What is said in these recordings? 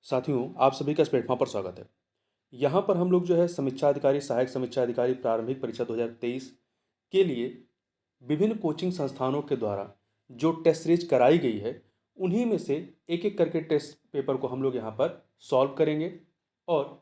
साथियों, आप सभी का इस प्लेटफॉर्म पर स्वागत है। यहाँ पर हम लोग जो है समीक्षा अधिकारी, सहायक समीक्षा अधिकारी प्रारंभिक परीक्षा 2023 के लिए विभिन्न कोचिंग संस्थानों के द्वारा जो टेस्ट सीरीज कराई गई है, उन्हीं में से एक-एक करके टेस्ट पेपर को हम लोग यहाँ पर सॉल्व करेंगे और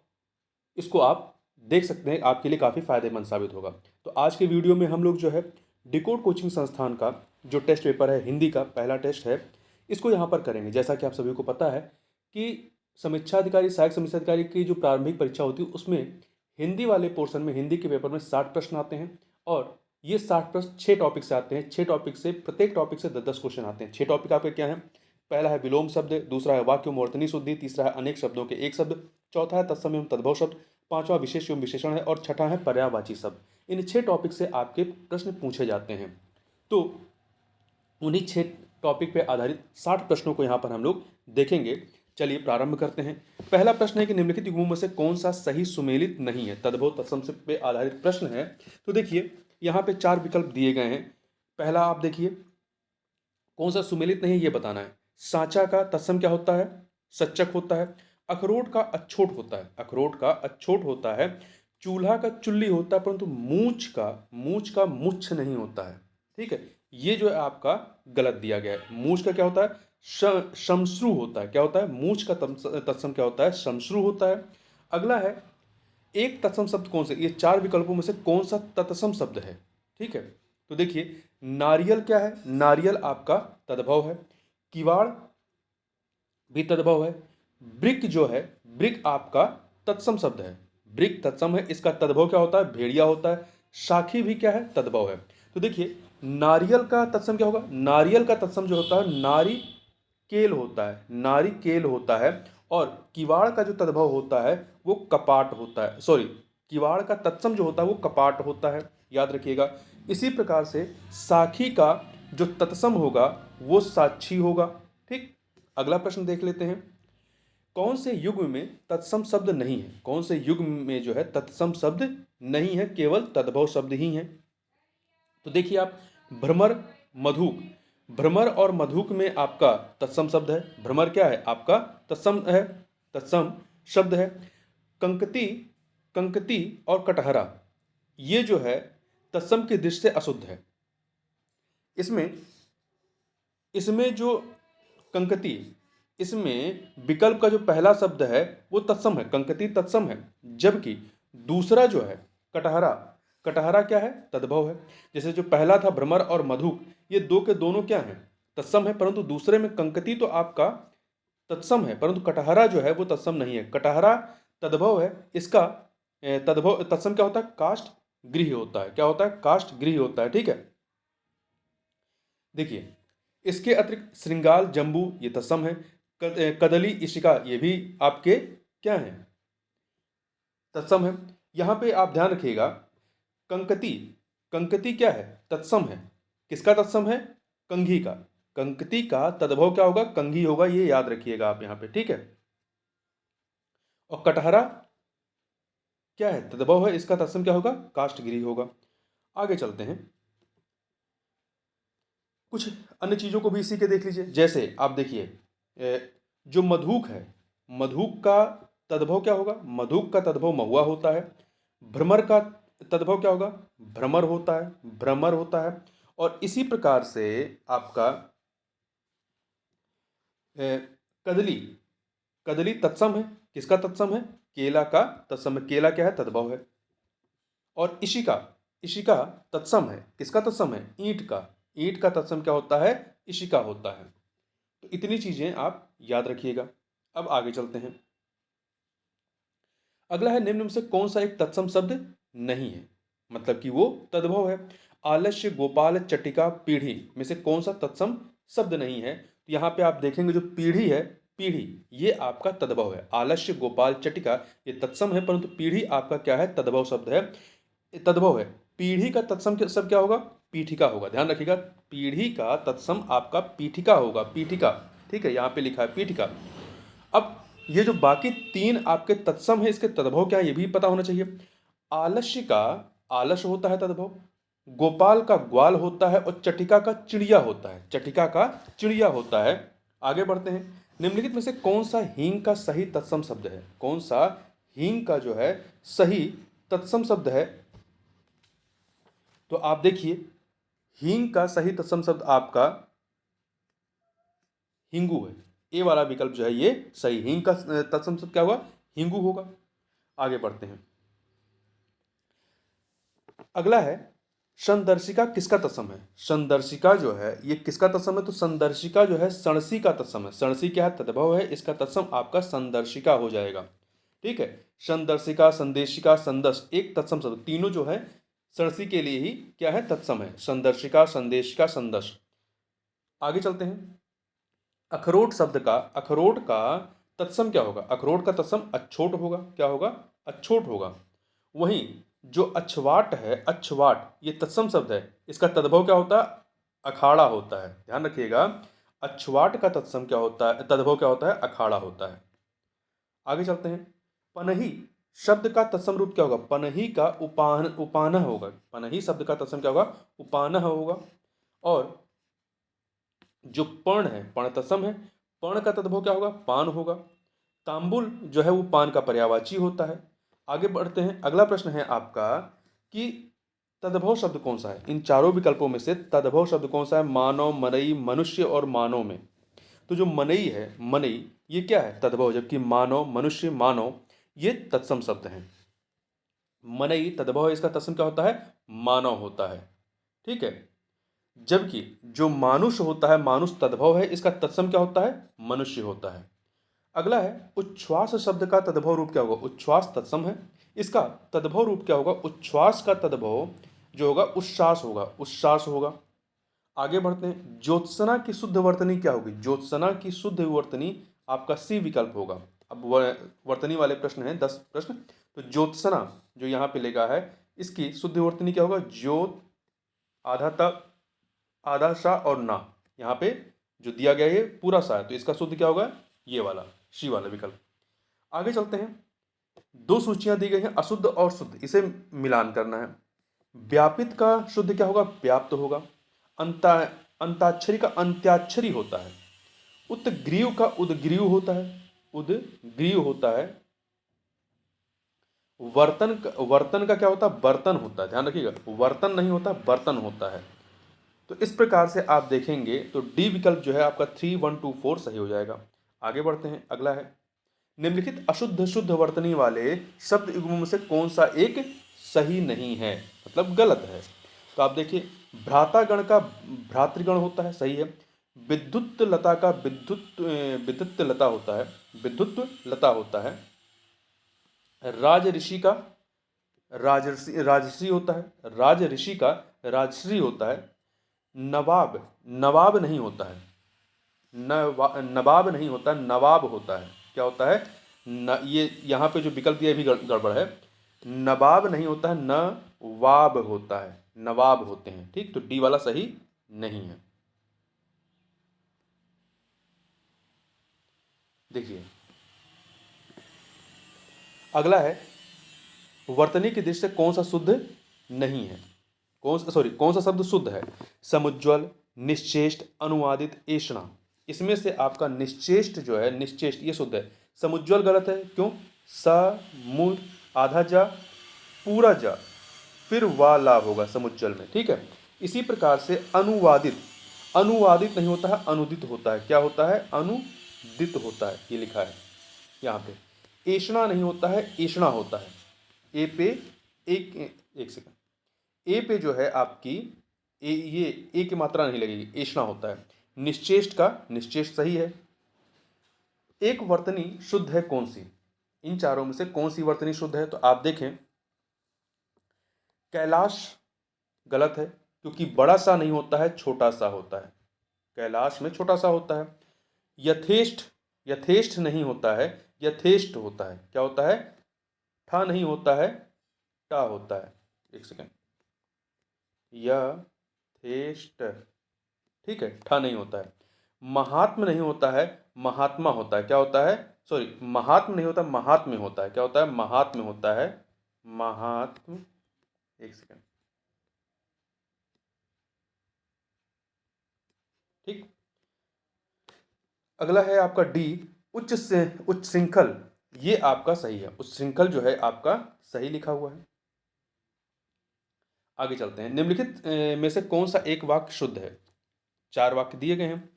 इसको आप देख सकते हैं, आपके लिए काफ़ी फ़ायदेमंद साबित होगा। तो आज के वीडियो में हम लोग जो है डिकोड कोचिंग संस्थान का जो टेस्ट पेपर है, हिंदी का पहला टेस्ट है, इसको यहाँ पर करेंगे। जैसा कि आप सभी को पता है कि समीक्षा अधिकारी, सहायक समीक्षा अधिकारी की जो प्रारंभिक परीक्षा होती है, उसमें हिंदी वाले पोर्शन में, हिंदी के पेपर में 60 प्रश्न आते हैं और ये 60 प्रश्न 6 टॉपिक से आते हैं। 6 टॉपिक से, प्रत्येक टॉपिक से 10-10 क्वेश्चन आते हैं। 6 टॉपिक आपके क्या हैं? पहला है विलोम शब्द, दूसरा है वाक्य मूर्धनी शुद्धि, तीसरा है अनेक शब्दों के एक शब्द, चौथा है तत्सम एवं तद्भव शब्द, पांचवा विशेष एवं विशेषण है और छठा है पर्यायवाची शब्द। इन 6 टॉपिक से आपके प्रश्न पूछे जाते हैं। तो उन्हीं 6 टॉपिक पे आधारित 60 प्रश्नों को यहाँ पर हम लोग देखेंगे। चलिए प्रारंभ करते हैं। पहला प्रश्न है कि निम्नलिखित युग्मों में से कौन सा सही सुमेलित नहीं है? तद्भव तत्सम से पे आधारित प्रश्न है। तो देखिए यहाँ पे 4 विकल्प दिए गए हैं। पहला आप देखिए, कौन सा सुमेलित नहीं है ये बताना है। सांचा का तत्सम क्या होता है? सच्चक होता है। अखरोट का अछोट होता है, अखरोट का अछोट होता है। चूल्हा का चुल्ली होता है, परंतु मूंछ का मुच्छ नहीं होता है। ठीक है, ये जो है आपका गलत दिया गया है। मूंछ का क्या होता है? शमश्रु होता है। क्या होता है? मूंछ का तत्सम क्या होता है? शमश्रु होता है। अगला है, एक तत्सम शब्द कौन से? ये 4 विकल्पों में से कौन सा तत्सम शब्द है? ठीक है, तो देखिए नारियल क्या है? नारियल आपका तद्भव है। किवाड़ भी तद्भव है। ब्रिक जो है, ब्रिक आपका तत्सम शब्द है। ब्रिक तत्सम है, इसका तद्भव क्या होता है? भेड़िया होता है। साखी भी क्या है? तद्भव है। तो देखिए नारियल का तत्सम क्या होगा? नारियल का तत्सम जो होता है नारी केल होता है, नारी केल होता है। और किवाड़ का जो तद्भव होता है वो कपाट होता है। सॉरी, किवाड़ का तत्सम जो होता है वो कपाट होता है, याद रखिएगा। इसी प्रकार से साखी का जो तत्सम होगा वो साक्षी होगा। ठीक, अगला प्रश्न देख लेते हैं। कौन से युग्म में तत्सम शब्द नहीं है? कौन से युग्म में जो है तत्सम शब्द नहीं है, केवल तद्भव शब्द ही हैं? तो देखिए आप, भ्रमर, मधुक। भ्रमर और मधुक में आपका तत्सम शब्द है। भ्रमर क्या है? आपका तत्सम है, तत्सम शब्द है। कंकती, कंकती और कटहरा, ये जो है तत्सम की दृष्टि से अशुद्ध है। इसमें इसमें जो कंकती, इसमें विकल्प का जो पहला शब्द है वो तत्सम है, कंकती तत्सम है। जबकि दूसरा जो है कटहरा, कटहरा क्या है? तद्भव है। जैसे जो पहला था भ्रमर और मधुक, ये दो के दोनों क्या हैं? तत्सम है। परंतु दूसरे में कंकती तो आपका तत्सम है, परंतु कटहरा जो है वो तत्सम नहीं है। कटहरा तद्भव है। इसका तद्भव तत्सम क्या होता है? काष्ठ गृह होता है। क्या होता है? काष्ठ गृह होता है। ठीक है, देखिए इसके अतिरिक्त श्रृंगाल, जम्बू ये तत्सम है। कदली, इशिका ये भी आपके क्या हैं? तत्सम है। यहां पे आप ध्यान रखिएगा, कंकती, कंकती क्या है? तत्सम है। किसका तत्सम है? कंघी का। कंकती का तद्भव क्या होगा? कंघी होगा, ये याद रखिएगा आप यहां पे। ठीक है, और कटहरा क्या है? तद्भव है, इसका तत्सम क्या होगा? काष्ठगिरी होगा। आगे चलते हैं, कुछ अन्य चीजों को भी इसी के देख लीजिए। जैसे आप देखिए, जो मधुक है, मधुक का तद्भव क्या होगा? मधुक का तद्भव महुआ होता है। भ्रमर का तद्भव क्या होगा? भ्रमर होता है, भ्रमर होता है। और इसी प्रकार से आपका कदली, कदली तत्सम है। किसका तत्सम है? केला का तत्सम है। केला क्या है? तद्भव है। और इशिका, इशिका तत्सम है। किसका तत्सम है? ईंट का। ईंट का तत्सम क्या होता है? इशिका होता है। तो इतनी चीजें आप याद रखिएगा। अब आगे चलते हैं। अगला है, निम्न में से कौन सा एक तत्सम शब्द नहीं है, मतलब कि वो तद्भव है? आलस्य, गोपाल, चटिका, पीढ़ी में से कौन सा तत्सम शब्द नहीं है? तो यहाँ पे आप देखेंगे जो पीढ़ी है, पीढ़ी ये आपका तद्भव है। आलस्य, गोपाल, चटिका ये तत्सम है, परंतु पीढ़ी आपका क्या है? तद्भव शब्द है, तद्भव है। पीढ़ी का तत्सम शब्द क्या होगा? पीठिका होगा। ध्यान रखिएगा, पीढ़ी का तत्सम आपका पीठिका होगा, पीठिका। ठीक है, यहाँ पे लिखा है पीठिका। अब ये जो बाकी 3 आपके तत्सम है, इसके तद्भव क्या है ये भी पता होना चाहिए। आलस्य का आलस्य होता है तद्भव, गोपाल का ग्वाल होता है और चटिका का चिड़िया होता है। चटिका का चिड़िया होता है। आगे बढ़ते हैं, निम्नलिखित में से कौन सा हींग का सही तत्सम शब्द है? कौन सा हींग का जो है सही तत्सम शब्द है? तो आप देखिए, हींग का सही तत्सम शब्द आपका हिंगू है। ए वाला विकल्प जो है ये सही, हींग का तत्सम शब्द क्या हुआ? हिंगू होगा। आगे बढ़ते हैं। अगला है, संदर्शिका किसका तत्सम है? संदर्शिका जो है ये किसका तत्सम है? तो संदर्शिका जो है सणसी का तत्सम है। सणसी क्या है? तद्भव है, इसका तत्सम आपका संदर्शिका हो जाएगा। ठीक है, संदर्शिका, संदेशिका, संदर्श एक तत्सम शब्द, तीनों जो है सणसी के लिए ही क्या है? तत्सम है। संदर्शिका, संदेशिका, संदर्श। आगे चलते हैं। अखरोट शब्द का, अखरोट का तत्सम क्या होगा? अखरोट का तत्सम अछोट होगा। क्या होगा? अछोट होगा। वहीं जो अछवाट है, अछवाट ये तत्सम शब्द है, इसका तद्भव क्या होता है? अखाड़ा होता है। ध्यान रखिएगा, अछवाट का तत्सम क्या होता है? तद्भव क्या होता है? अखाड़ा होता है। आगे चलते हैं। पनही शब्द का तत्सम रूप क्या होगा? पनही का उपानह होगा। पनही शब्द का तत्सम क्या होगा? उपानह होगा। और जो पर्ण है, पर्ण तत्सम है, पर्ण का तद्भव क्या होगा? पान होगा। तांबुल जो है वो पान का पर्यायवाची होता है। आगे बढ़ते हैं। अगला प्रश्न है आपका कि तद्भव शब्द कौन सा है? इन चारों विकल्पों में से तद्भव शब्द कौन सा है? मानव, मनई, मनुष्य और मानव में। तो जो मनई है, मनई ये क्या है? तद्भव, जबकि मानव, मनुष्य, मानव ये तत्सम शब्द हैं। मनई तद्भव है, इसका तत्सम क्या होता है? मानव होता है। ठीक है, जबकि जो मानुष होता है, मानुष तद्भव है, इसका तत्सम क्या होता है? मनुष्य होता है। अगला है, उच्छ्वास शब्द का तद्भव रूप क्या होगा? उच्छ्वास तत्सम है, इसका तद्भव रूप क्या होगा? उच्छ्वास का तद्भव जो होगा उच्छ्वास होगा, उच्छ्वास होगा। आगे बढ़ते हैं। ज्योत्सना की शुद्ध वर्तनी क्या होगी? ज्योत्सना की शुद्ध वर्तनी आपका सी विकल्प होगा। अब वर्तनी वाले प्रश्न हैं 10 प्रश्न। तो ज्योत्सना जो यहाँ पे लेगा है, इसकी शुद्ध वर्तनी क्या होगा? ज्योत, आधा तक, आधा सा और ना। यहाँ पे जो दिया गया है पूरा सा है, तो इसका शुद्ध क्या होगा? ये वाला सी वाला विकल्प। आगे चलते हैं। दो सूचियां दी गई हैं, अशुद्ध और शुद्ध, इसे मिलान करना है। व्यापित का शुद्ध क्या होगा? व्याप्त होगा। अंता अंताक्षरी का अंत्याक्षरी होता है। उत्ग्रीव का उद्ग्रीव होता है। उद्ग्रीव होता है। वर्तन का क्या होता है? बर्तन होता है। ध्यान रखिएगा, वर्तन नहीं होता, बर्तन होता है। तो इस प्रकार से आप देखेंगे तो डी विकल्प जो है आपका 3, 1, 2, 4 सही हो जाएगा। आगे बढ़ते हैं। अगला है, निम्नलिखित अशुद्ध शुद्ध वर्तनी वाले शब्द युग्मों में से कौन सा एक सही नहीं है, मतलब गलत है? तो आप देखिए, भ्रातागण का भ्रातृगण होता है, सही है। विद्युत लता का विद्युत लता होता है, विद्युत लता होता है। राज ऋषि का राजश्री होता है, राज ऋषि का राजश्री होता है। नवाब नवाब नहीं होता है, नवाब नहीं होता, नवाब होता है। क्या होता है? ये यहाँ पे जो विकल्प दिया है भी गड़बड़ है। नवाब नहीं होता है, नवाब होता है, नवाब होते हैं। ठीक, तो डी वाला सही नहीं है। देखिए, अगला है, वर्तनी की दृष्टि से कौन सा शुद्ध नहीं है? कौन सा शब्द शुद्ध है? समुज्ज्वल, निश्चेष्ट, अनुवादित, ऐषणा। इसमें से आपका निश्चेष्ट जो है, निश्चेष्ट ये शुद्ध है। समुज्ज्वल गलत है। क्यों? स मु आधा जा, पूरा जा, फिर वा लाभ होगा समुज्ज्वल में। ठीक है, इसी प्रकार से अनुवादित, अनुवादित नहीं होता है, अनुदित होता है। क्या होता है? अनुदित होता है, ये लिखा है यहाँ पे। ऐषणा नहीं होता है, ऐषणा होता है। ए पे एक सेकंड, ए पे जो है आपकी ये ए की मात्रा नहीं लगेगी, ऐषणा होता है। निश्चेष्ट का निश्चेष्ट सही है। एक वर्तनी शुद्ध है कौन सी? इन चारों में से कौन सी वर्तनी शुद्ध है? तो आप देखें, कैलाश गलत है, क्योंकि बड़ा सा नहीं होता है, छोटा सा होता है। कैलाश में छोटा सा होता है। यथेष्ट, यथेष्ट नहीं होता है, यथेष्ट होता है। क्या होता है? ठा नहीं होता है, टा होता है। एक सेकंड, यथेष्ट, ठीक है, ठा नहीं होता है। महात्म नहीं होता है, महात्मा होता है। क्या होता है? सॉरी, महात्म नहीं होता, महात्म्य होता है। क्या होता है? महात्म्य होता है, महात्म। एक सेकंड, ठीक। अगला है आपका डी, उच्च से उच्च श्रृंखल, ये आपका सही है। उच्च श्रृंखल जो है आपका सही लिखा हुआ है। आगे चलते हैं। निम्नलिखित में से कौन सा एक वाक्य शुद्ध है? 4 वाक्य दिए गए हैं,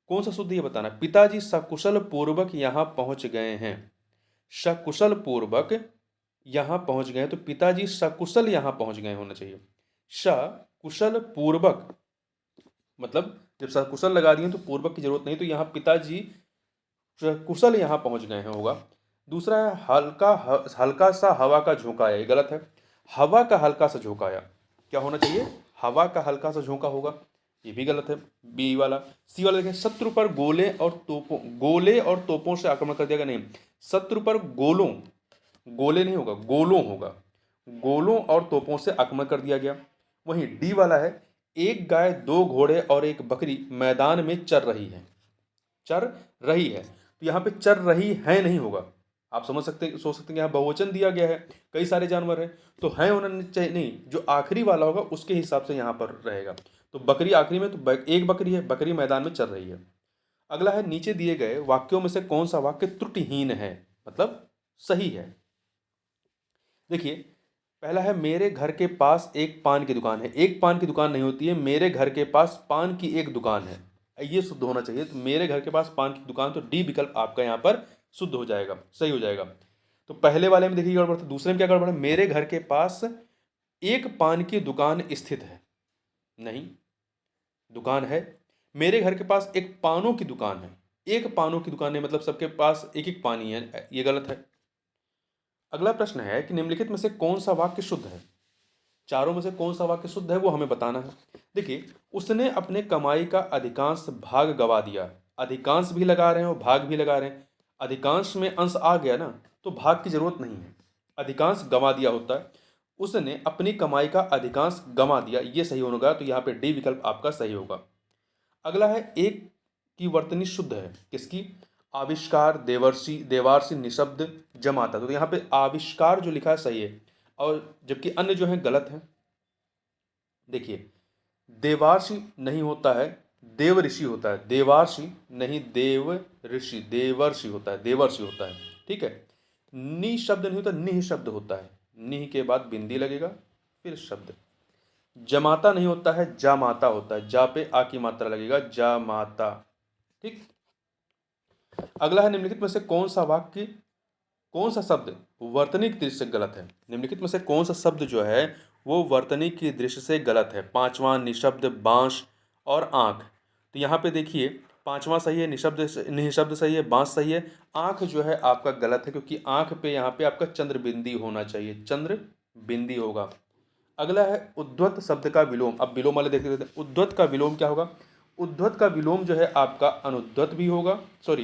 कौन सा शुद्ध ये बताना है। पिताजी सकुशल पूर्वक यहाँ पहुंच गए हैं। सकुशल पूर्वक यहाँ पहुंच गए, तो पिताजी सकुशल यहाँ पहुंच गए होना चाहिए। सकुशल पूर्वक मतलब जब सकुशल लगा दिए तो पूर्वक की जरूरत नहीं, तो यहाँ पिताजी कुशल यहाँ पहुंच गए हैं होगा। दूसरा है हल्का सा हवा का झोंकाया, ये गलत है। हवा का हल्का सा झोंकाया क्या होना चाहिए? हवा का हल्का सा झोंका होगा, ये भी गलत है। बी वाला। सी वाला देखें, शत्रु पर गोले और तोपों से आक्रमण कर दिया गया, नहीं। शत्रु पर गोले नहीं होगा, गोलों होगा। गोलों और तोपों से आक्रमण कर दिया गया। वहीं डी वाला है, एक गाय, 2 घोड़े और एक बकरी मैदान में चर रही है। चर रही है, तो यहाँ पे चर रही है नहीं होगा। आप सोच सकते हैं कि यहाँ बहुवचन दिया गया है, कई सारे जानवर हैं, तो है होना चाहिए, नहीं, जो आखिरी वाला होगा उसके हिसाब से यहाँ पर रहेगा। तो बकरी आखिरी में, तो एक बकरी है, बकरी मैदान में चर रही है। अगला है, नीचे दिए गए वाक्यों में से कौन सा वाक्य त्रुटिहीन है, मतलब सही है। देखिए, पहला है, मेरे घर के पास एक पान की दुकान है। एक पान की दुकान नहीं होती है, मेरे घर के पास पान की एक दुकान है, ये शुद्ध होना चाहिए। तो मेरे घर के पास पान की दुकान, तो डी विकल्प आपका यहाँ पर शुद्ध हो जाएगा, सही हो जाएगा। तो पहले वाले में देखिए गड़बड़ था, दूसरे में क्या गड़बड़ है? मेरे घर के पास एक पान की दुकान स्थित है, नहीं, दुकान है। मेरे घर के पास एक पानों की दुकान है, एक पानों की दुकान है, मतलब सबके पास एक एक पानी है, ये गलत है। अगला प्रश्न है कि निम्नलिखित में से कौन सा वाक्य शुद्ध है? चारों में से कौन सा वाक्य शुद्ध है वो हमें बताना है। देखिए, उसने अपने कमाई का अधिकांश भाग गवा दिया। अधिकांश भी लगा रहे हैं और भाग भी लगा रहे हैं। अधिकांश में अंश आ गया ना, तो भाग की जरूरत नहीं है, अधिकांश गवा दिया होता है। उसने अपनी कमाई का अधिकांश गवा दिया, ये सही होगा, तो यहाँ पे डी विकल्प आपका सही होगा। अगला है, एक की वर्तनी शुद्ध है, किसकी? आविष्कार, देवर्षि, देवार्षि, निशब्द, जमाता। तो यहाँ पे आविष्कार जो लिखा है सही है, और जबकि अन्य जो है गलत है। देखिए, देवार्षि नहीं होता है, देव ऋषि होता है। देवार्षि नहीं, देव ऋषि, देवर्षि होता है, देवर्षि होता है, ठीक है। नि शब्द नहीं होता, निह शब्द होता है। निह के बाद बिंदी लगेगा, फिर शब्द। जमाता नहीं होता है, जामाता होता है। जा पे आ की मात्रा लगेगा, जामाता, ठीक। अगला है, निम्नलिखित में से कौन सा शब्द वर्तनिक दृष्टि से गलत है? निम्नलिखित में से कौन सा शब्द जो है वो वर्तनिक की दृष्टि से गलत है? पांचवा, निशब्द, बांस और आंख। तो यहाँ पे देखिए, पांचवा सही है, निशब्द सही है, बांस सही है, आंख जो है आपका गलत है, क्योंकि आंख पे यहाँ पे आपका चंद्र बिंदी होना चाहिए, चंद्र बिंदी होगा। अगला है, उद्धत शब्द का विलोम। अब विलोम वाले देखते हैं, उद्धत का विलोम क्या होगा? उद्धत का विलोम जो है आपका अनुद्धत भी होगा, सॉरी,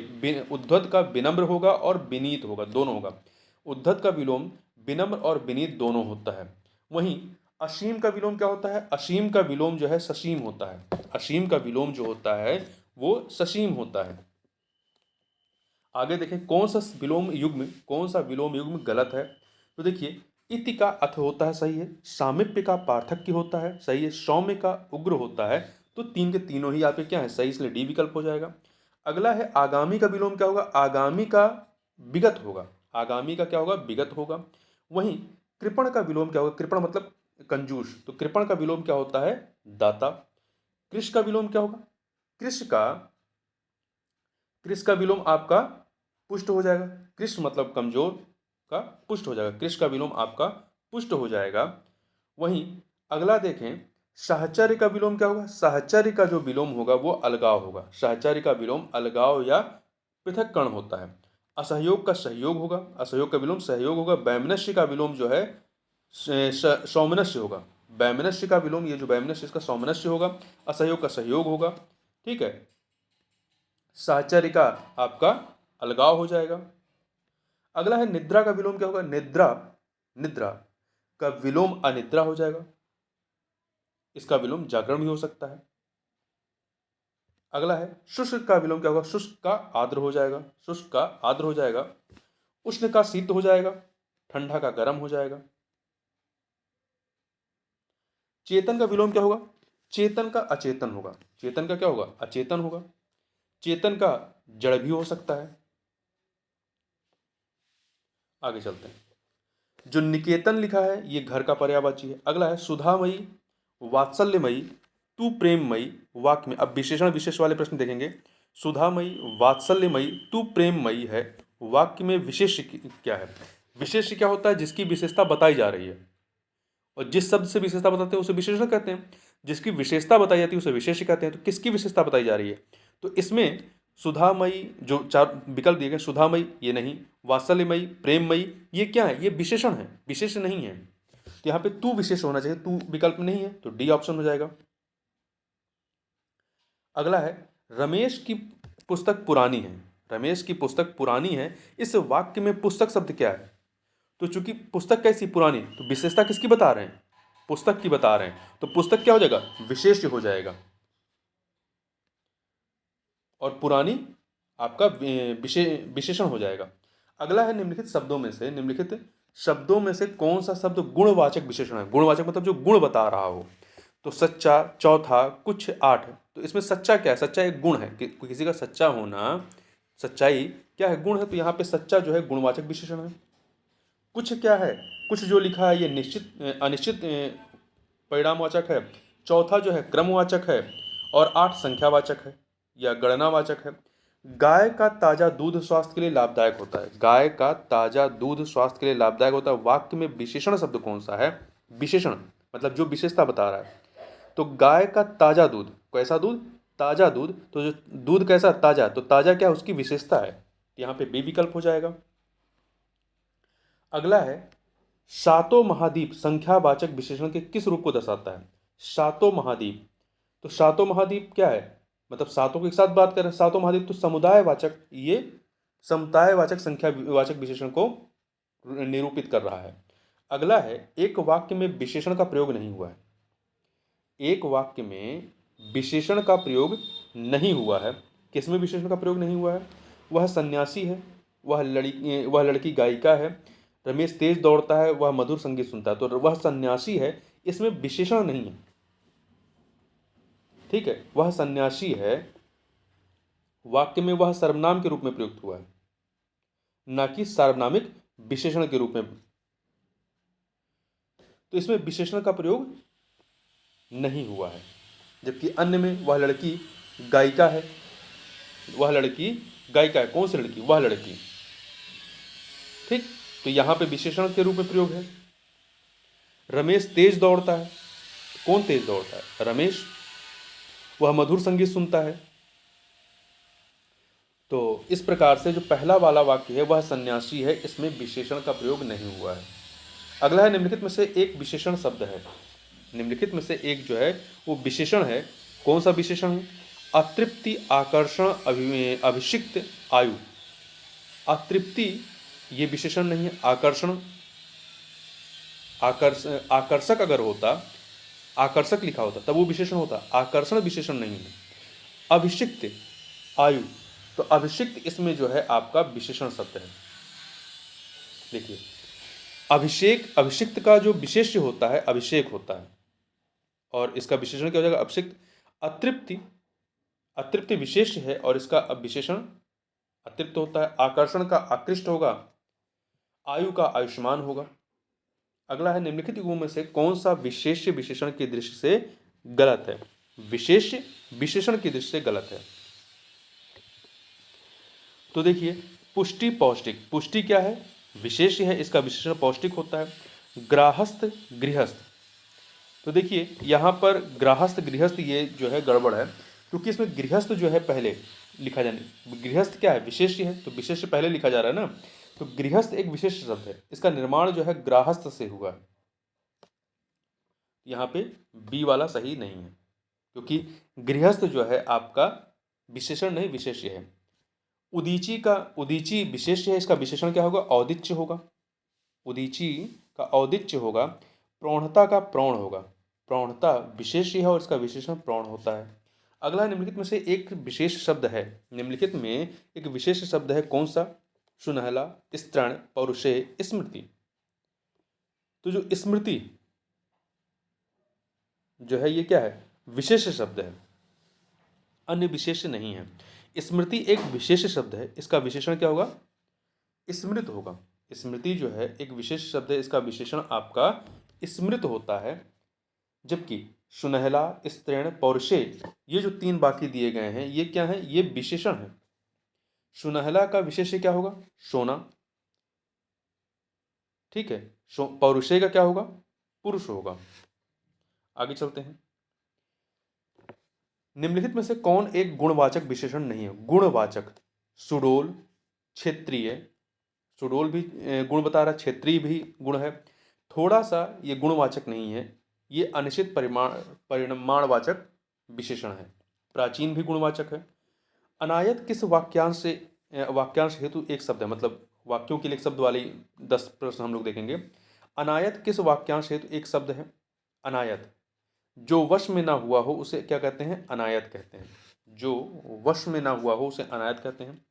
उद्धत का विनम्र होगा और विनीत होगा, दोनों होगा। उद्धत का विलोम विनम्र और विनीत दोनों होता है। वहीं असीम का विलोम क्या होता है? असीम का विलोम जो है ससीम होता है। असीम का विलोम जो होता है वो ससीम होता है। आगे देखें, कौन सा विलोम युग्म गलत है? तो देखिए, इति का अथ होता है, सही है। सामीप्य का पार्थक्य होता है, सही है। सौम्य का उग्र होता है, तो तीन के तीनों ही आपके क्या है, सही, इसलिए डी विकल्प हो जाएगा। अगला है, आगामी का विलोम क्या होगा? आगामी का विगत होगा। आगामी का क्या होगा? विगत होगा। वहीं कृपण का विलोम क्या होगा? कृपण मतलब कंजूस, तो कृपण का विलोम क्या होता है? दाता। कृष का विलोम क्या होगा? कृष का कृष का विलोम आपका पुष्ट हो जाएगा। कृष मतलब कमजोर का पुष्ट हो जाएगा, कृष का विलोम आपका पुष्ट हो जाएगा। वहीं अगला देखें, साहचर्य का विलोम क्या होगा? साहचर्य का जो विलोम होगा वो अलगाव होगा। साहचर्य का विलोम अलगाव या पृथक्करण होता है। असहयोग का सहयोग होगा, असहयोग का विलोम सहयोग होगा। वैमनस्य का विलोम जो है सौमनस्य होगा। वैमनस्य का विलोम, ये जो वैमनस्य, इसका सौमनस्य होगा। असहयोग का सहयोग होगा, ठीक है। साहचर्य का आपका अलगाव हो जाएगा। अगला है, निद्रा का विलोम क्या होगा? निद्रा का विलोम अनिद्रा हो जाएगा, इसका विलोम जागरण भी हो सकता है। अगला है, शुष्क का विलोम क्या होगा? शुष्क का आर्द्र हो जाएगा, शुष्क का आर्द्र हो जाएगा। उष्ण का शीत हो जाएगा, ठंडा का गर्म हो जाएगा। चेतन का विलोम क्या होगा? चेतन का अचेतन होगा। चेतन का क्या होगा? अचेतन होगा। चेतन का जड़ भी हो सकता है। आगे चलते हैं। जो निकेतन लिखा है ये घर का पर्यायवाची है। अगला है सुधामयी, वात्सल्यमयी, तू प्रेममयी। वाक्य में अब विशेषण विशेष वाले प्रश्न देखेंगे। सुधामयी, वात्सल्यमयी, तू प्रेममयी है। वाक्य में विशेष क्या है? विशेष क्या होता है? जिसकी विशेषता बताई जा रही है, और जिस शब्द से विशेषता बताते हैं उसे विशेषण कहते हैं। जिसकी विशेषता बताई जाती है उसे विशेष कहते हैं। तो किसकी विशेषता बताई जा रही है? तो इसमें सुधामयी, जो चार विकल्प दिए गए, सुधामयी ये नहीं, वात्सल्यमयी, प्रेममयी, ये क्या है? ये विशेषण है, विशेष नहीं है। तो यहाँ पे तू विशेष होना चाहिए, तू विकल्प नहीं है, तो डी ऑप्शन हो जाएगा। अगला है रमेश की पुस्तक पुरानी है। रमेश की पुस्तक पुरानी है, इस वाक्य में पुस्तक शब्द क्या है? तो चूंकि पुस्तक कैसी? पुरानी, तो विशेषता किसकी बता रहे हैं? पुस्तक की बता रहे हैं, तो पुस्तक क्या हो जाएगा? विशेष्य हो जाएगा। और पुरानी आपका विशेषण हो जाएगा। अगला है निम्नलिखित शब्दों में से कौन सा शब्द गुणवाचक विशेषण है? गुणवाचक मतलब जो गुण बता रहा हो। तो सच्चा, चौथा, कुछ, आठ। तो इसमें सच्चा क्या है? सच्चा एक गुण है कि किसी का सच्चा होना, सच्चाई क्या है? गुण है। तो यहाँ पे सच्चा जो है गुणवाचक विशेषण है। कुछ क्या है? कुछ जो लिखा है ये निश्चित अनिश्चित परिणामवाचक है। चौथा जो है क्रमवाचक है। और आठ संख्यावाचक है या गणनावाचक है। गाय का ताजा दूध स्वास्थ्य के लिए लाभदायक होता है। गाय का ताजा दूध स्वास्थ्य के लिए लाभदायक होता है। वाक्य में विशेषण शब्द कौन सा है? विशेषण मतलब जो विशेषता बता रहा है। तो गाय का ताजा दूध, कैसा दूध? ताजा दूध। तो जो दूध कैसा? ताजा। तो ताजा क्या है? उसकी विशेषता है। यहाँ पे बी विकल्प हो जाएगा। अगला है सातों महाद्वीप संख्यावाचक विशेषण के किस रूप को दर्शाता है? सातों महाद्वीप, तो सातों महाद्वीप क्या है? मतलब सातों के साथ बात कर रहे हैं। सातों महाद्वीप तो समुदायवाचक, ये समतायवाचक संख्यावाचक विशेषण को निरूपित कर रहा है। अगला है एक वाक्य में विशेषण का प्रयोग नहीं हुआ है। एक वाक्य में विशेषण का प्रयोग नहीं हुआ है। किसमें विशेषण का प्रयोग नहीं हुआ है? वह सन्यासी है, वह लड़की गायिका है, रमेश तेज दौड़ता है, वह मधुर संगीत सुनता है। तो वह सन्यासी है, इसमें विशेषण नहीं है। ठीक है, वह सन्यासी है वाक्य में वह सर्वनाम के रूप में प्रयुक्त हुआ है, ना कि सार्वनामिक विशेषण के रूप में। तो इसमें विशेषण का प्रयोग नहीं हुआ है। जबकि अन्य में वह लड़की गायिका है, वह लड़की गायिका है। कौन सी लड़की? वह लड़की। ठीक, तो यहां पे विशेषण के रूप में प्रयोग है। रमेश तेज दौड़ता है, कौन तेज दौड़ता है? रमेश। वह मधुर संगीत सुनता है। तो इस प्रकार से जो पहला वाला वाक्य है वह सन्यासी है, इसमें विशेषण का प्रयोग नहीं हुआ है। अगला है निम्नलिखित में से एक विशेषण शब्द है। निम्नलिखित में से एक जो है वो विशेषण है। कौन सा विशेषण है? अतृप्ति, आकर्षण, अभिषिक्त, आयु। अतृप्ति ये विशेषण नहीं है। आकर्षण, आकर्षक अगर होता, आकर्षक लिखा होता तब वो विशेषण होता। आकर्षण विशेषण नहीं है। अभिषिक्त, आयु। तो अभिषिक्त इसमें जो है आपका विशेषण शब्द है। देखिए अभिषेक, अभिषिक्त का जो विशेष्य होता है अभिषेक होता है, और इसका विशेषण क्या हो जाएगा? अभिषिक्त। अतृप्ति, अतृप्ति विशेष्य है और इसका विशेषण अतृप्त होता है। आकर्षण का आकृष्ट होगा, आयु का आयुष्मान होगा। अगला है निम्नलिखित युगों में से कौन सा विशेष्य विशेषण की दृष्टि से गलत है? विशेष्य विशेषण की दृष्टि से गलत है। तो देखिए पुष्टि, पौष्टिक। पुष्टि क्या है? विशेष्य है, इसका विशेषण पौष्टिक होता है। गृहस्थ, गृहस्थ। तो देखिए यहाँ पर गृहस्थ, गृहस्थ ये जो है गड़बड़ है, क्योंकि इसमें गृहस्थ जो है पहले लिखा जाने, गृहस्थ क्या है? विशेष्य है, तो विशेष्य पहले लिखा जा रहा है ना। तो गृहस्थ एक विशेष शब्द है, इसका निर्माण जो है गृहस्थ से हुआ है। यहाँ पे बी वाला सही नहीं है, क्योंकि गृहस्थ जो है आपका विशेषण नहीं विशेष्य है। उदीची का, उदीची विशेष्य है, इसका विशेषण क्या होगा? औदिच्य होगा। उदीची का औदिच्य होगा। प्रौढ़ता का प्रौढ़ होगा। प्रौढ़ता विशेष्य है और इसका विशेषण प्रौढ़ होता है। अगला निम्नलिखित में से एक विशेष शब्द है। निम्नलिखित में एक विशेष शब्द है, कौन सा? सुनहला, स्तृण, पौरुषेय, स्मृति। तो जो स्मृति जो है ये क्या है? विशेष शब्द है, अन्य विशेष नहीं है। स्मृति एक विशेष शब्द है, इसका विशेषण क्या होगा? स्मृत होगा। स्मृति जो है एक विशेष शब्द है, इसका विशेषण आपका स्मृत होता है। जबकि सुनहला, स्त्रैण, पौरुषे, ये जो 3 बाकी दिए गए हैं ये क्या है? ये विशेषण है। सुनहला का विशेष्य क्या होगा? सोना, ठीक है। पौरुषे का क्या होगा? पुरुष होगा। आगे चलते हैं। निम्नलिखित में से कौन एक गुणवाचक विशेषण नहीं है? गुणवाचक, सुडोल, क्षेत्रीय, सुडोल भी गुण बता रहा है, क्षेत्रीय भी गुण है। थोड़ा सा ये गुणवाचक नहीं है, ये अनिश्चित परिमाणवाचक विशेषण है। प्राचीन भी गुणवाचक है। अनायत किस वाक्यांश से वाक्यांश हेतु एक शब्द है, मतलब वाक्यों के लिए एक शब्द वाली 10 प्रश्न हम लोग देखेंगे। अनायत किस वाक्यांश हेतु एक शब्द है? अनायत, जो वश में ना हुआ हो उसे क्या कहते हैं? अनायत कहते हैं। जो वश में ना हुआ हो उसे अनायत कहते हैं।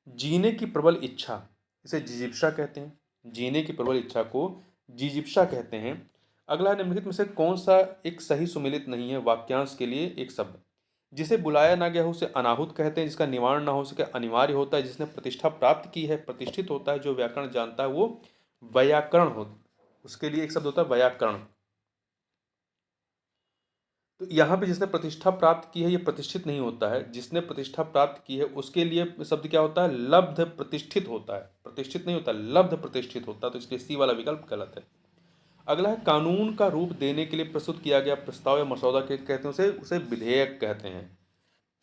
जीने की प्रबल इच्छा, इसे जिजीप्सा कहते हैं। जीने की प्रबल इच्छा को जिजीप्सा कहते हैं। अगला, निम्नलिखित में से कौन सा एक सही सुमेलित नहीं है वाक्यांश के लिए एक शब्द? जिसे बुलाया ना गया हो उसे अनाहुत कहते हैं। जिसका निवारण ना हो सके अनिवार्य होता है। जिसने प्रतिष्ठा प्राप्त की है प्रतिष्ठित होता है। जो व्याकरण जानता है वो व्याकरण हो, उसके लिए एक शब्द होता है व्याकरण। तो यहाँ पे जिसने प्रतिष्ठा प्राप्त की है ये प्रतिष्ठित नहीं होता है। जिसने प्रतिष्ठा प्राप्त की है उसके लिए शब्द क्या होता है? लब्ध प्रतिष्ठित होता है। प्रतिष्ठित नहीं होता, लब्ध प्रतिष्ठित होता है। तो इसलिए सी वाला विकल्प गलत है। अगला है, कानून का रूप देने के लिए प्रस्तुत किया गया प्रस्ताव या मसौदा के कहते हैं उसे उसे विधेयक कहते हैं।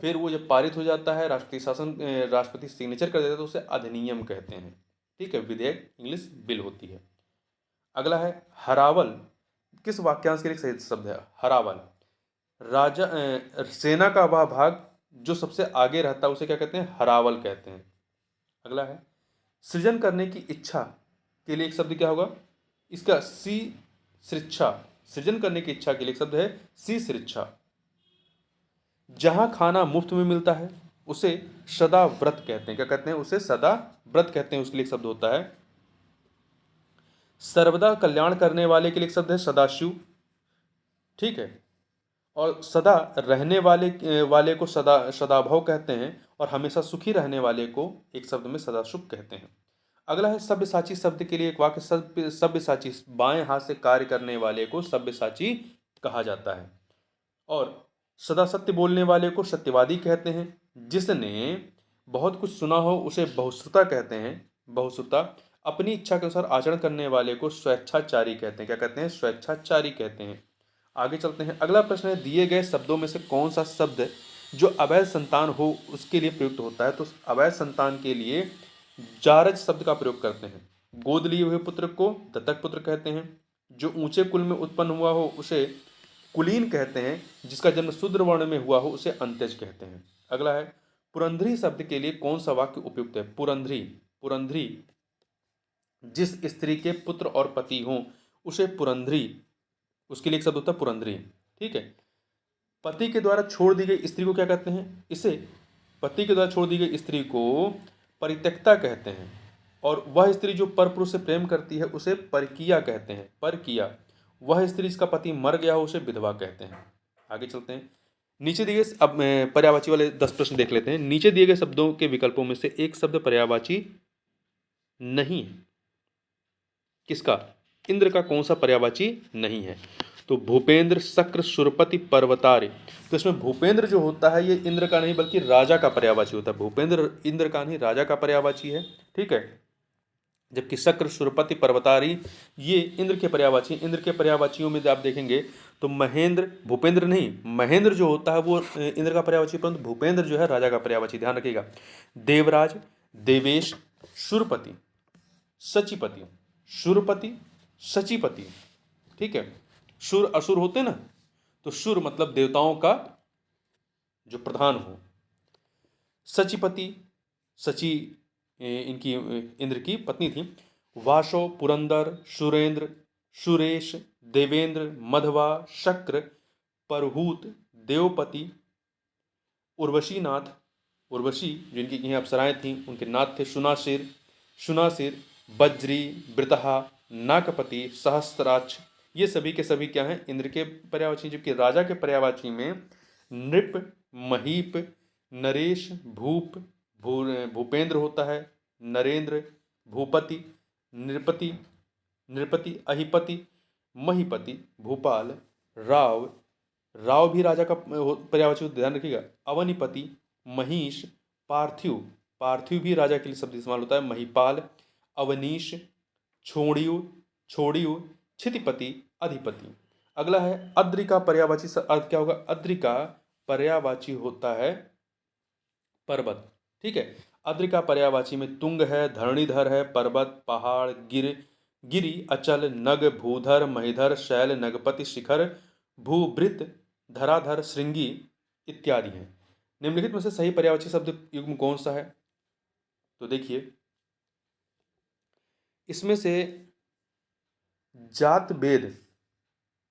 फिर वो जब पारित हो जाता है, राष्ट्रपति सिग्नेचर कर देता है तो उसे अधिनियम कहते हैं। ठीक है, विधेयक इंग्लिश बिल होती है। अगला है, हरावल किस वाक्यांश के लिए सही शब्द है? हरावल, राजा सेना का वह भाग जो सबसे आगे रहता है उसे क्या कहते हैं? हरावल कहते हैं। अगला है, सृजन करने की इच्छा के लिए एक शब्द क्या होगा? इसका सी सृच्छा। सृजन करने की इच्छा के लिए एक शब्द है सी सृच्छा। जहां खाना मुफ्त में मिलता है उसे सदा व्रत कहते हैं। क्या कहते हैं? उसे सदा व्रत कहते हैं। उसके लिए एक शब्द होता है सर्वदा कल्याण करने वाले के लिए एक शब्द है सदाशिव। ठीक है, और सदा रहने वाले को सदाभाव कहते हैं। और हमेशा सुखी रहने वाले को एक शब्द में सदाशुभ कहते हैं। अगला है, सब्यसाची शब्द के लिए एक वाक्य। सब्यसाची, बाएं हाथ से कार्य करने वाले को सब्यसाची कहा जाता है। और सदा सत्य बोलने वाले को सत्यवादी कहते हैं। जिसने बहुत कुछ सुना हो उसे बहुश्रुता कहते हैं। बहुश्रुता, अपनी इच्छा के अनुसार आचरण करने वाले को स्वेच्छाचारी कहते हैं। क्या कहते हैं? स्वेच्छाचारी कहते हैं। आगे चलते हैं। अगला प्रश्न है, दिए गए शब्दों में से कौन सा शब्द जो अवैध संतान हो उसके लिए प्रयुक्त होता है? तो अवैध संतान के लिए जारज शब्द का प्रयोग करते हैं। गोद लिए हुए पुत्र को दत्तक पुत्र कहते हैं। जो ऊंचे कुल में उत्पन्न हुआ हो उसे कुलीन कहते हैं। जिसका जन्म शूद्र वर्ण में हुआ हो उसे अंत्यज कहते हैं। अगला है, पुरंधरी शब्द के लिए कौन सा वाक्य उपयुक्त है? पुरंधरी, पुरंधरी, जिस स्त्री के पुत्र और पति हों उसे पुरंधरी, उसके लिए एक शब्द होता है पुरंधरी। ठीक है, पति के द्वारा छोड़ दी गई स्त्री को क्या कहते हैं? इसे पति के द्वारा छोड़ दी गई स्त्री को परित्यक्ता कहते हैं। और वह स्त्री जो परपुरुष से प्रेम करती है उसे परकीया कहते हैं। परकीया, वह स्त्री जिसका पति मर गया हो उसे विधवा कहते हैं। आगे चलते हैं। नीचे दिए गए, अब पर्यायवाची वाले 10 प्रश्न देख लेते हैं। नीचे दिए गए शब्दों के विकल्पों में से एक शब्द पर्यायवाची नहीं है। किसका? इंद्र का कौन सा पर्यायवाची नहीं है? तो भूपेंद्र, शक्र, सुरपति, पर्वतारे। तो इसमें भूपेंद्र जो होता है ये इंद्र का नहीं बल्कि राजा का पर्यायवाची होता है। भूपेंद्र इंद्र का नहीं, राजा का पर्यायवाची है। ठीक है, जबकि शक्र, सुरपति, पर्वतारी ये इंद्र के पर्यायवाची। इंद्र के पर्यायवाचियों में आप देखेंगे तो महेंद्र, भूपेंद्र नहीं, महेंद्र जो होता है वो इंद्र का पर्यायवाची, परंतु भूपेंद्र जो है राजा का पर्यायवाची। ध्यान रखिएगा। देवराज, देवेश, सुरपति, सचिपति, सुरपति, सचिपति। ठीक है, सुर असुर होते ना, तो सुर मतलब देवताओं का जो प्रधान हो। सचिपति, सची इनकी इंद्र की पत्नी थी। वाशो, पुरंदर, सुरेंद्र, सुरेश, देवेंद्र, मधवा, शक्र, परहूत, देवपति, उर्वशीनाथ, उर्वशी जिनकी यहाँ अप्सराएं थीं उनके नाथ थे सुनासिर, सुनासिर, बज्री, वृतहा, नाकपति, सहस्त्राक्ष। ये सभी के सभी क्या हैं? इंद्र के पर्यायवाची। जबकि राजा के पर्यायवाची में नृप, महीप, नरेश, भूप, भूपेंद्र होता है, नरेंद्र, भूपति, नृपति, नृपति, अहिपति, महीपति, भूपाल, राव, राव भी राजा का पर्यायवाची ध्यान रखिएगा, अवनीपति, महिष, पार्थिव, पार्थिव भी राजा के लिए शब्द इस्तेमाल होता है, महिपाल, अवनीश, छोड़ियु, छोड़ियु, क्षितिपति, अधिपति। अगला है अद्रि का पर्यायवाची अर्थ क्या होगा? अद्रि का पर्यायवाची होता है पर्वत। ठीक है, अद्रि का पर्यायवाची में तुंग है, धरणीधर है, पर्वत, पहाड़, गिरि, अचल, नग, भूधर, महीधर, शैल, नगपति, शिखर, भूभृत, धराधर, श्रृंगी इत्यादि हैं। निम्नलिखित में से सही पर्यायवाची शब्द युग्म कौन सा है? तो देखिए, इसमें से जात वेद,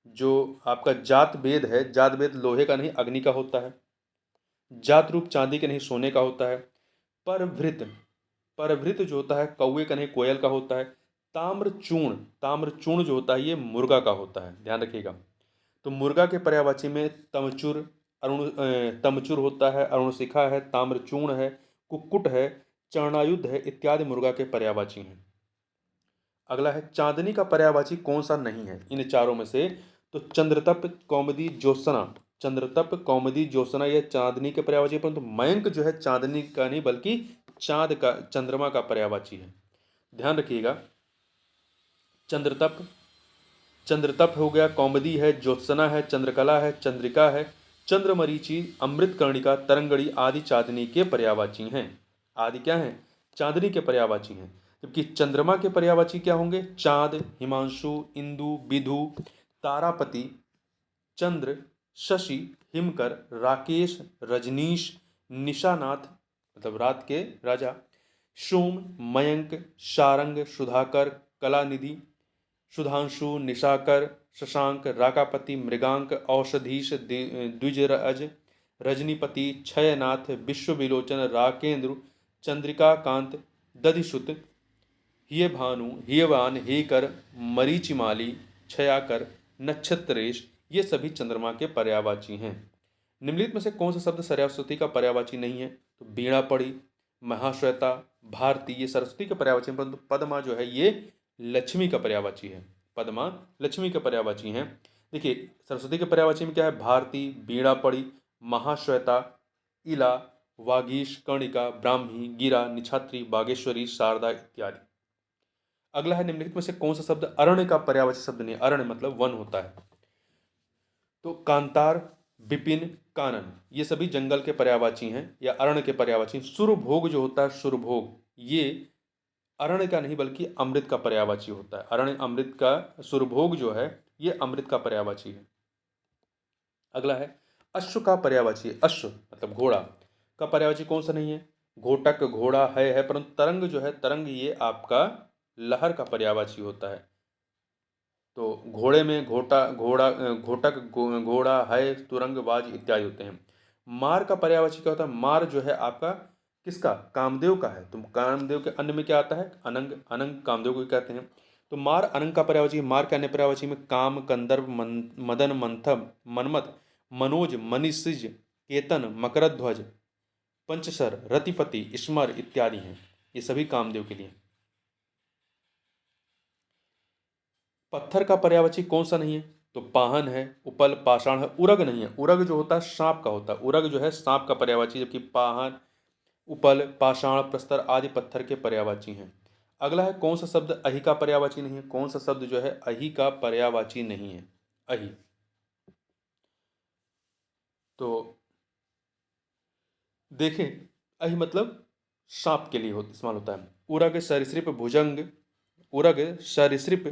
जो आपका जात वेद है, जात वेद लोहे का नहीं अग्नि का होता है। जात रूप चांदी के नहीं सोने का होता है। परभृत, परभृत जो होता है कौवे का नहीं कोयल का होता है। ताम्रचूर्ण, ताम्रचूर्ण जो होता है ये मुर्गा का होता है, ध्यान रखिएगा। तो मुर्गा के पर्यायवाची में तमचुर, तमचुर होता है, अरुणशिखा है, ताम्रचूर्ण है, कुक्कुट है, चरणायुध है इत्यादि मुर्गा के पर्यायवाची हैं। अगला है चांदनी का पर्यायवाची कौन सा नहीं है इन चारों में से? तो चंद्रतप, कौमुदी, ज्योत्सना, चंद्रतप, कौमुदी, ज्योत्सना ये चांदनी के पर्यायवाची, परंतु मयंक जो है चांदनी का नहीं बल्कि चांद का, चंद्रमा का पर्यायवाची है, ध्यान रखिएगा। चंद्रतप, चंद्रतप हो गया, कौमुदी है, ज्योत्सना है, चंद्रकला है, चंद्रिका है, चंद्रमरीचि, अमृतकर्णिका, तरंगड़ी आदि चांदनी के पर्यायवाची हैं। आदि क्या हैं? चांदनी के पर्यायवाची हैं। जबकि चंद्रमा के पर्यायवाची क्या होंगे? चांद, हिमांशु, इंदु, विधु, तारापति, चंद्र, शशि, हिमकर, राकेश, रजनीश, निशानाथ मतलब रात के राजा, सोम, मयंक, शारंग, सुधाकर, कलानिधि, सुधांशु, निशाकर, शशांक, राकापति, मृगांक, औषधीश, द्विजरज, रजनीपति, क्षयनाथ, विश्वविलोचन, राकेंद्र, चंद्रिकाकांत, दधिसुत, हियभानु, हियवान, हेकर, मरीचिमाली, छयाकर, नक्षत्रेश ये सभी चंद्रमा के पर्यायवाची हैं। निम्नलिखित में से कौन सा शब्द सरस्वती का पर्यायवाची नहीं है? तो बीणा पड़ी, महाश्वेता, भारती ये सरस्वती के पर्यायवाची हैं, परंतु पद्मा जो है ये लक्ष्मी का पर्यायवाची है। पद्मा लक्ष्मी के पर्यायवाची हैं। देखिए सरस्वती के पर्यायवाची में क्या है? भारती, बीणा पड़ी, महाश्वेता, इला, वागीश, कर्णिका, ब्राह्मी, गिरा, निछात्री, बागेश्वरी, शारदा इत्यादि। अगला है निम्नलिखित में से कौन सा शब्द अरण्य का पर्यायवाची शब्द नहीं है? अरण्य मतलब वन होता है। तो कांतार, विपिन, कानन ये सभी जंगल के पर्यायवाची हैं या अरण्य के पर्यायवाची। सुरभोग जो होता है, सुरभोग ये अरण्य का नहीं बल्कि अमृत का पर्यायवाची होता है। अरण्य अमृत का, सुरभोग जो है ये अमृत का पर्यायवाची है। अगला है अश्व का पर्यायवाची। अश्व मतलब घोड़ा का पर्यायवाची कौन सा नहीं है? घोटक, घोड़ा है परंतु तरंग जो है, तरंग ये आपका लहर का पर्यायवाची होता है। तो घोड़े में घोटा, घोड़ा, घोटक, घोड़ा है, तुरंग, बाज इत्यादि होते हैं। मार का पर्यायवाची क्या होता है? मार जो है आपका किसका? कामदेव का है। तो कामदेव के अन्य में क्या आता है? अनंग, अनंग कामदेव को कहते हैं। तो मार अनंग का पर्यायवाची। मार के अन्य पर्यायवाची में काम, कंदर्प, मदन, मंथम, मनमथ, मनोज, मनीषिज, केतन, मकरध्वज, पंचशर, रतिपति, स्मर इत्यादि हैं। ये सभी कामदेव के लिए। पत्थर का पर्यायवाची कौन सा नहीं है? तो पाहन है, उपल, पाषाण है, उरग नहीं है। उरग जो होता है सांप का होता है। उरग जो है सांप का पर्यायवाची, जबकि पाहन, उपल, पाषाण, प्रस्तर आदि पत्थर के पर्यायवाची हैं। अगला है कौन सा शब्द अहि का पर्यायवाची नहीं है? कौन सा शब्द जो है अहि का पर्यायवाची नहीं है? अहि, तो देखें अहि मतलब सांप के लिए इस्तेमाल होता है। उरग सरीसृप भुजंग, उरग सरीसृप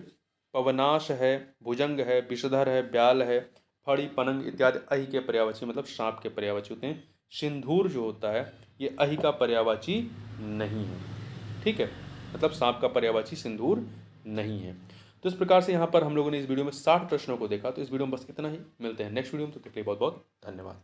पवनाश है, भुजंग है, विषधर है, ब्याल है, फड़ी, पनंग इत्यादि अहि के पर्यायवाची मतलब सांप के पर्यायवाची होते हैं। सिंदूर जो होता है ये अहि का पर्यायवाची नहीं है। ठीक है, मतलब सांप का पर्यायवाची सिंदूर नहीं है। तो इस प्रकार से यहाँ पर हम लोगों ने इस वीडियो में 60 प्रश्नों को देखा। तो इस वीडियो में बस इतना ही। मिलते हैं नेक्स्ट वीडियो में, तो तक के लिए बहुत बहुत धन्यवाद।